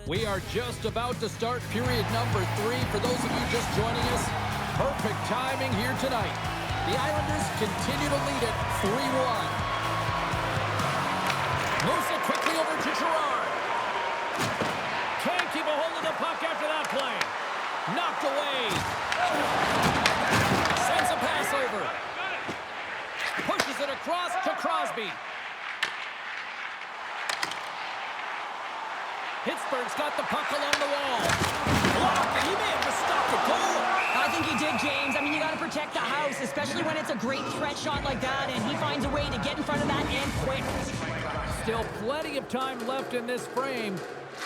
We are just about to start period number 3. For those of you just joining us, perfect timing here tonight. The Islanders continue to lead it 3-1. Moves it quickly over to Gerard. Can't keep a hold of the puck after that play. Knocked away. Sends a pass over. Pushes it across to Crosby. Pittsburgh's got the puck along the wall. Blocked, and he may have just stopped the goal. I think he did, James. I mean, you got to protect the house, especially when it's a great threat shot like that, and he finds a way to get in front of that and quick. Still plenty of time left in this frame.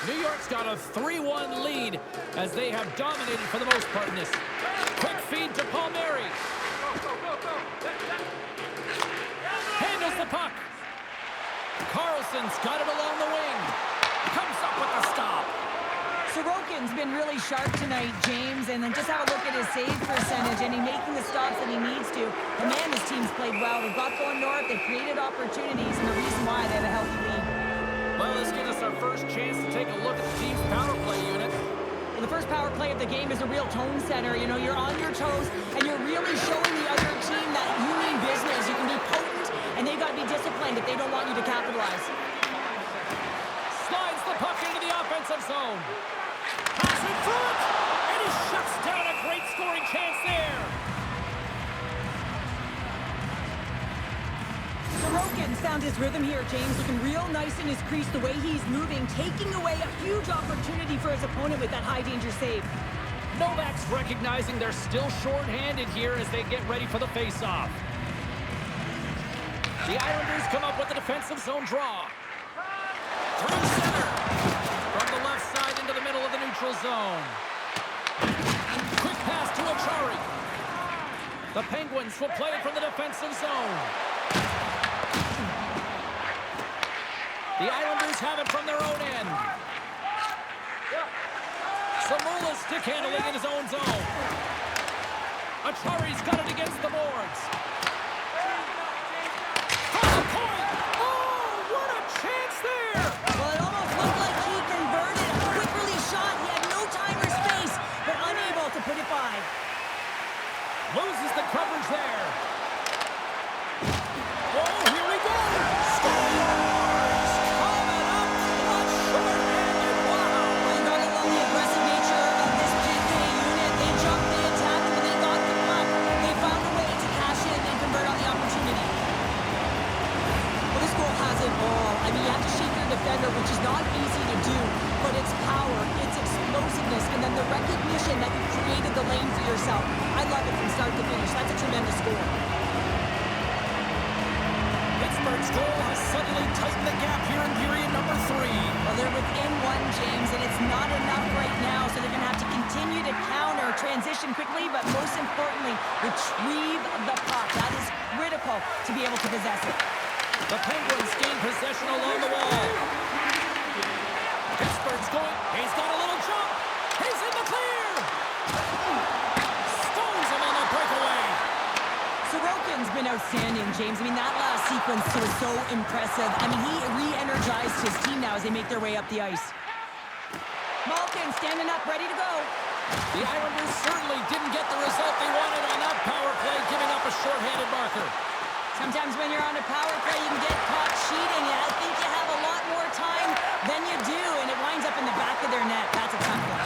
New York's got a 3-1 lead as they have dominated for the most part in this. Quick feed to Palmieri. Handles the puck. Carlson's got it along the wing. Comes up with a stop. Sorokin's been really sharp tonight, James, and then just have a look at his save percentage, and he's making the stops that he needs to. And man, his team's played well. They've got going north, they've created opportunities, and the reason why they have a healthy lead. Well, this gives us our first chance to take a look at the team's power play unit. Well, the first power play of the game is a real tone setter. You know, you're on your toes, and you're really showing the other team that you mean business. You can be potent, and they've got to be disciplined if they don't want you to capitalize. Slides the puck into the offensive zone. Pass in front, and he shuts down a great scoring chance there. Sorokin's found his rhythm here, James, looking real nice in his crease, the way he's moving, taking away a huge opportunity for his opponent with that high-danger save. Novak's recognizing they're still short-handed here as they get ready for the face-off. The Islanders come up with the defensive zone draw. Through center. From the left side into the middle of the neutral zone. Quick pass to Achari. The Penguins will play it from the defensive zone. The Islanders have it from their own end. Samula stick handling in his own zone. Achari's got it against the boards. From the point! Oh, what a chance there! Well, it almost looked like he converted a quick release shot. He had no time or space, but unable to put it by. Loses the coverage there. Oh, here we go! Scores! Coming up on short-handed. Wow! You gotta love the aggressive nature of this PK unit. They jumped, they attacked, and they got the puck. They found a way to cash in and convert on the opportunity. Well, this goal has it all. I mean, you have to shake your defender, which is not easy to do, but it's power, it's explosiveness, and then the recognition that you created the lane for yourself. I love it from start to finish. That's a tremendous score. Pittsburgh's goal has suddenly tightened the gap here in period number 3. Well, they're within one, James, and it's not enough right now, so they're going to have to continue to counter, transition quickly, but most importantly, retrieve the puck. That is critical to be able to possess it. The Penguins gain possession along the wall. Pittsburgh's going. He's got a little jump. He's in the clear. Stones him on the breakaway. Sorokin's been outstanding, James. I mean, that last sequence was so impressive. I mean, he re-energized his team now as they make their way up the ice. Malkin standing up, ready to go. The Islanders certainly didn't get the result they wanted on that power play, giving up a short-handed marker. Sometimes when you're on a power play, you can get caught cheating, and I think you have a lot more time than you do, and it winds up in the back of their net. That's a tough one.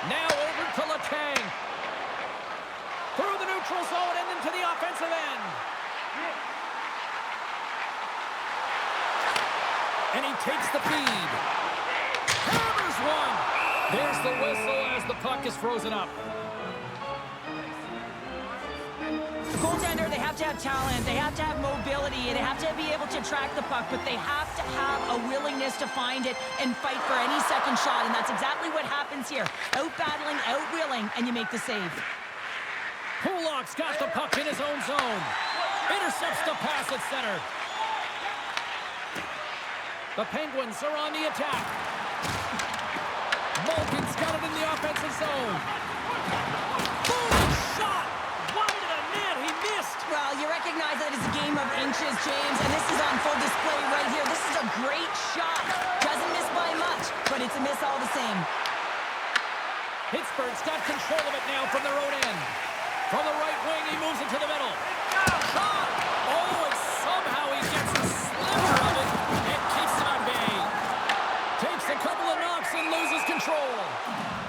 Now over to Letang. Through the neutral zone and into the offensive end. And he takes the feed. Hammers one. There's the whistle as the puck is frozen up. Goaltender, they have to have talent, they have to have mobility, and they have to be able to track the puck, but they have to have a willingness to find it and fight for any second shot, and that's exactly what happens here. Out-battling, out-willing, and you make the save. Kulak's got the puck in his own zone. Intercepts the pass at center. The Penguins are on the attack. Malkin's got it in the offensive zone. Boom! Shot! Wide of the net, he missed! Well, you recognize that it's a game of inches, James, and this is on full display right here. This is a great shot. Doesn't miss by much, but it's a miss all the same. Pittsburgh's got control of it now from their own end. From the right wing, he moves it to the middle. Shot! Oh, and somehow he gets a sliver of it and keeps it on bay. Takes a couple of knocks and loses control.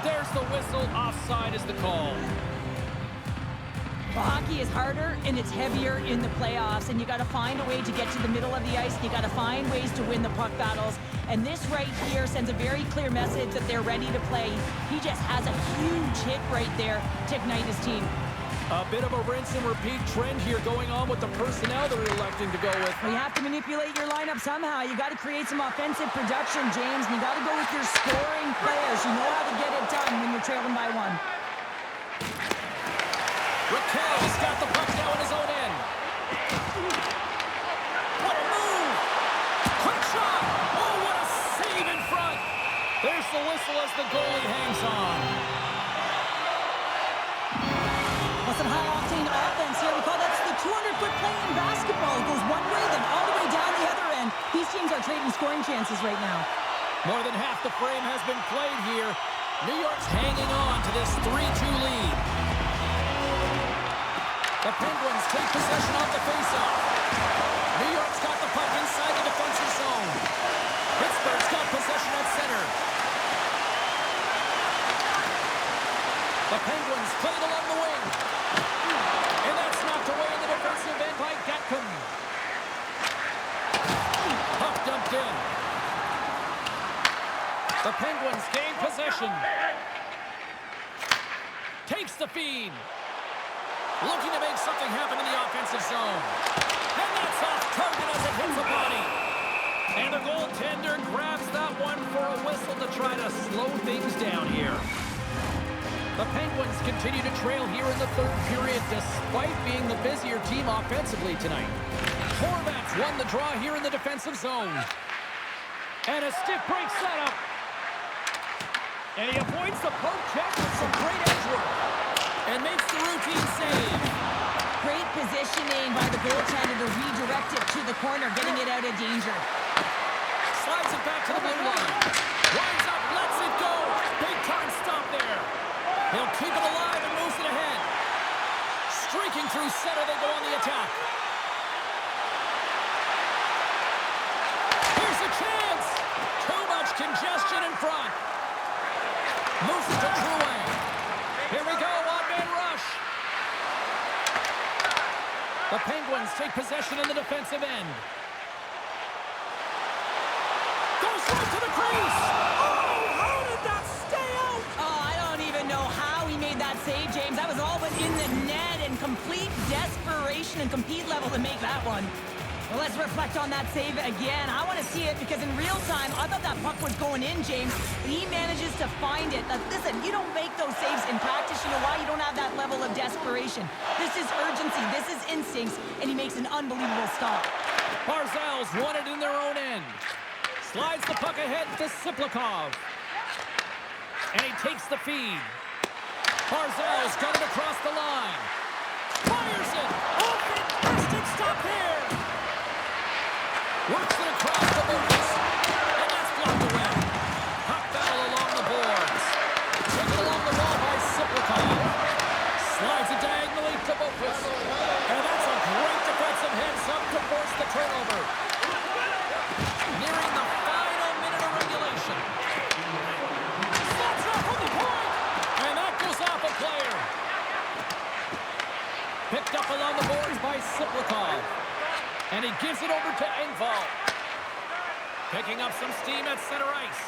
There's the whistle. Offside is the call. Well, hockey is harder and it's heavier in the playoffs, and you got to find a way to get to the middle of the ice. You got to find ways to win the puck battles, and this right here sends a very clear message that they're ready to play. He just has a huge hit right there to ignite his team. A bit of a rinse and repeat trend here going on with the personnel they're electing to go with. Well, you have to manipulate your lineup somehow. You got to create some offensive production, James, and you got to go with your scoring players. You know how to get it done when you're trailing by one. Raquel's got the puck now in his own end. What a move! Quick shot! Oh, what a save in front! There's the whistle as the goalie hangs on. Well, some high-octane offense here. We call that the 200-foot play in basketball. It goes one way, then all the way down the other end. These teams are trading scoring chances right now. More than half the frame has been played here. New York's hanging on to this 3-2 lead. The Penguins take possession off the faceoff. New York's got the puck inside the defensive zone. Pittsburgh's got possession at center. The Penguins play it along the wing. And that's knocked away in the defensive end by Gatkin. Puck dumped in. The Penguins gain possession. Takes the feed. Looking to make something happen in the offensive zone. And that's off target as it hits the body. And the goaltender grabs that one for a whistle to try to slow things down here. The Penguins continue to trail here in the third period despite being the busier team offensively tonight. Horvat's won the draw here in the defensive zone. And a stiff break setup. And he avoids the poke check with some great edge work. And makes the routine save. Great positioning by the goaltender to redirect it to the corner, getting it out of danger. Slides it back to the blue line. Winds up, lets it go. Big time stop there. He'll keep it alive and moves it ahead. Streaking through center, they go on the attack. Here's a chance. Too much congestion in front. Moves it to Drouin. Here we go. The Penguins take possession in the defensive end. Goes right to the crease. Oh, how did that stay out? Oh, I don't even know how he made that save, James. That was all but in the net and complete desperation and compete level to make that one. Well, let's reflect on that save again. I want to see it because in real time, I thought that puck was going in, James. He manages to find it. Now, listen, you don't make those saves in practice. You know why? You don't have that level of desperation. This is urgency. This is instincts, and he makes an unbelievable stop. Barzal's won it in their own end. Slides the puck ahead to Siplikov. And he takes the feed. Barzal's got it across the line. Fires it. Oh, fantastic stop here. Works it across the boards. And that's blocked away. Puck battle along the boards. Taken along the wall by Siplikov. Slides it diagonally to Bokus. And that's a great defensive heads-up to force the turnover. Nearing the final minute of regulation. Slots off from the point. And that goes off a player. Picked up along the boards by Siplikov. And he gives it over to Engvall. Picking up some steam at center ice.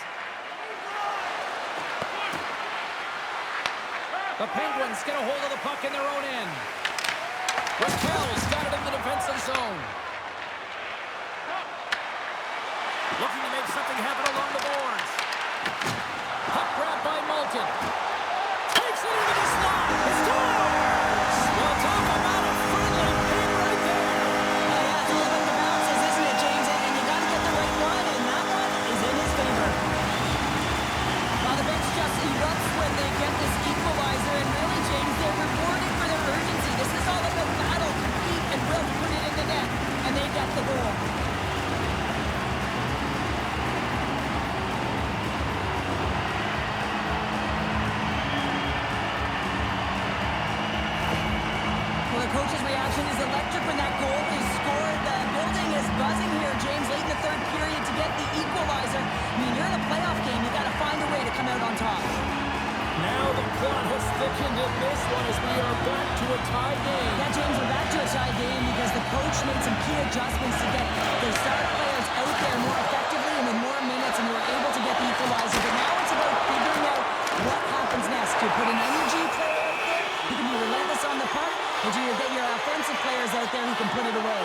The Penguins get a hold of the puck in their own end. Raquel's got it in the defensive zone. Looking to make something happen along the boards. Puck grab by Malkin. Takes it into the slot. Scores! Well, talk about a friendly pin right there. It's all about the bounces, isn't it, James? And you got to get the right one, and that one is in his favor. Well, the bench just erupts when they get this equalizer, and really, James, they're rewarded for their urgency. This is all about battle, compete, and will put it in the net, and they get the goal. coach's reaction is electric when that goal is scored. The building is buzzing here, James, late in the third period to get the equalizer. I mean, you're in a playoff game. You got to find a way to come out on top. Now the plot has thickened in this one as we are back to a tie game. Yeah, James, we're back to a tie game because the coach made some key adjustments to get their star players out there more effectively and with more minutes, and they were able to get the equalizer. But now it's about figuring out what happens next. Do you put an energy player out there who can be relentless on the puck, or do you get your offensive players out there who can put it away?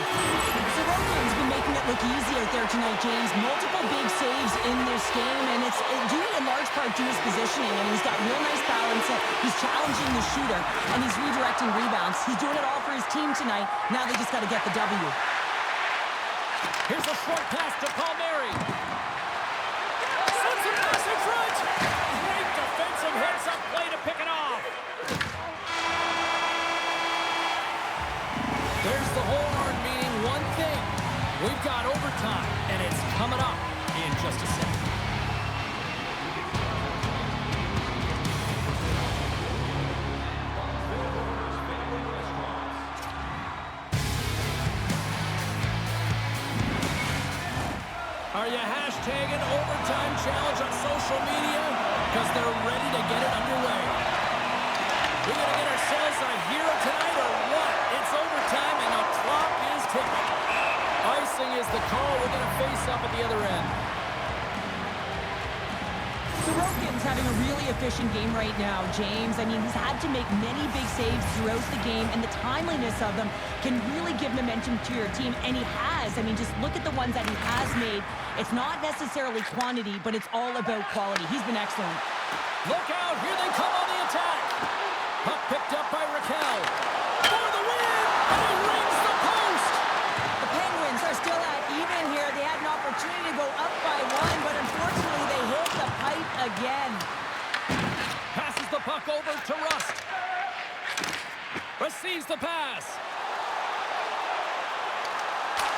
Sorokin's been making it look easy out there tonight, James. Multiple big saves in this game, and it's due in large part to his positioning. I mean, he's got real nice balance. He's challenging the shooter, and he's redirecting rebounds. He's doing it all for his team tonight. Now they just got to get the W. Here's a short pass to Palmieri. Sends a pass in front. Great defensive heads-up play to pick it off. There's the horn, meaning one thing. We've got overtime, and it's coming up in just a second. Are you hashtagging overtime challenge on social media? Because they're ready to get it underway. We're going to get ourselves a hero tonight or what? It's overtime and the clock is ticking. Icing is the call. We're going to face up at the other end. Sorokin's having a really efficient game right now, James. I mean, he's had to make many big saves throughout the game, and the timeliness of them can really give momentum to your team, and he has. I mean, just look at the ones that he has made. It's not necessarily quantity, but it's all about quality. He's been excellent. Look out. Here they come on the attack. Puck picked up by Raquel. For the win, and he rings the post. The Penguins are still at even here. They had an opportunity to go up by one, but unfortunately they hit the pipe again. Passes the puck over to Rust. Receives the pass.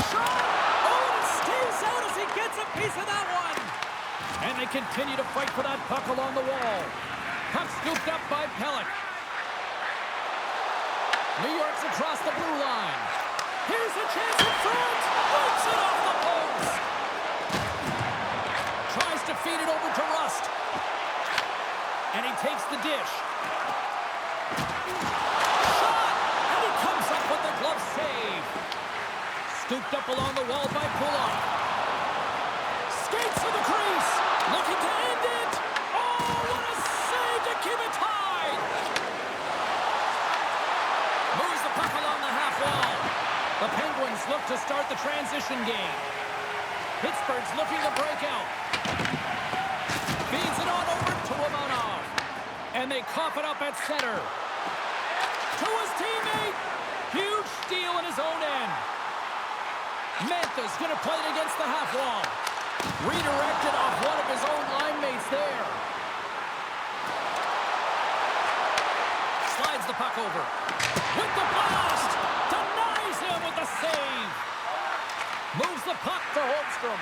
Shot! Oh, and it stays out as he gets a piece of that one. And they continue to fight for that puck along the wall. Puck scooped up by Pellick. New York's across the blue line. Here's a chance in front. Breaks it off the post. Tries to feed it over to Rust. And he takes the dish. Shot! And he comes up with the glove save. Scooped up along the wall by Pullock. Skates to the crease. Looking to end it. Oh, what a save to keep it tied. Moves the puck along the half wall. The Penguins look to start the transition game. Pittsburgh's looking to break out. Feeds it on over to Romanov. And they cough it up at center. To his teammate. Huge steal in his own end. Mantha's going to play it against the half wall. Redirected off one of his own line mates there. Slides the puck over. With the blast. Denies him with the save. Moves the puck to Holmstrom.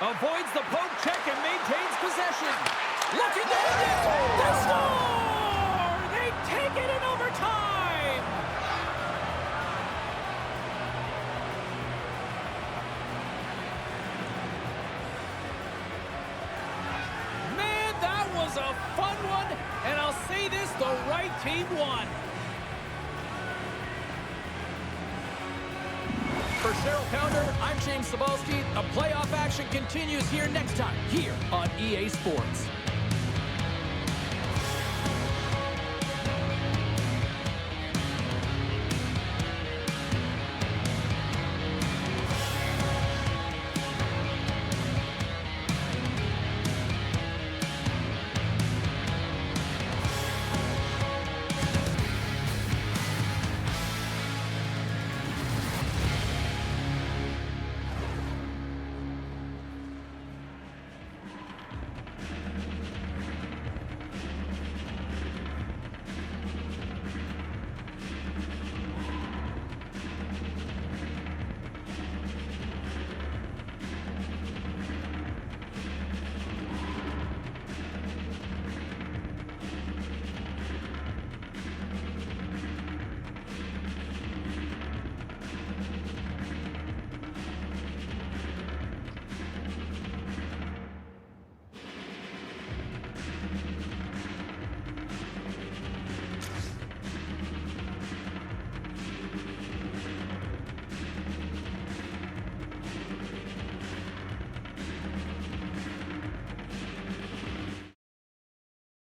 Avoids the poke check and maintains possession. Looking to end it. They score! They take it in overtime. Man, that was a fun one. And I'll say this, the right team won. For Cheryl Pounder, I'm James Cebulski. The playoff action continues here next time, here on EA Sports.